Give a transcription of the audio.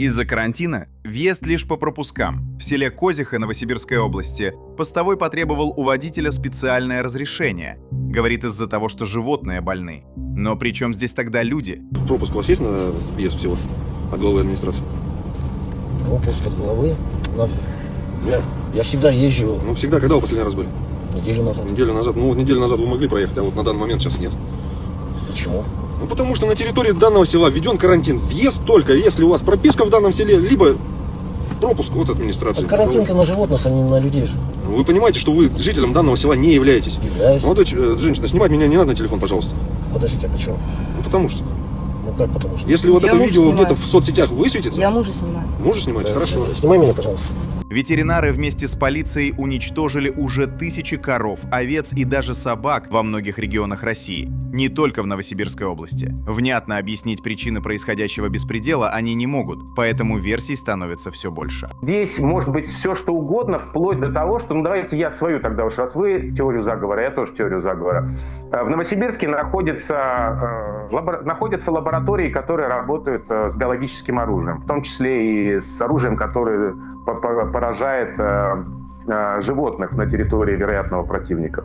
Из-за карантина въезд лишь по пропускам. В селе Козиха Новосибирской области постовой потребовал у водителя специальное разрешение. Говорит, из-за того, что животные больны. Но при чем здесь тогда люди? Пропуск у вас есть на въезд всего от главы администрации? Пропуск от главы? Я всегда езжу. Ну, всегда. Когда вы последний раз были? Неделю назад. Неделю назад. Ну, вот неделю назад вы могли проехать, а вот на данный момент сейчас нет. Почему? Ну, потому что на территории данного села введен карантин. Въезд только, если у вас прописка в данном селе, либо пропуск от администрации. Карантин-то на животных, а не на людей же. Ну, вы понимаете, что вы жителем данного села не являетесь. Являюсь. Молодая женщина, снимать меня не надо на телефон, пожалуйста. Подождите, а почему? Ну, потому что. Ну как потому что? Если вот Я это мужа видео снимаю. где-то в соцсетях высветится, Я мужа снимаю. мужа снимаете? Хорошо. Снимай меня, пожалуйста. Ветеринары вместе с полицией уничтожили уже тысячи коров, овец и даже собак во многих регионах России, не только в Новосибирской области. Внятно объяснить причины происходящего беспредела они не могут, поэтому версий становится все больше. Здесь может быть все, что угодно, вплоть до того, что, ну давайте я свою тогда уж, раз вы теорию заговора, я тоже теорию заговора. В Новосибирске находятся лаборатории, которые работают с биологическим оружием, в том числе и с оружием, которое поражает животных на территории вероятного противника.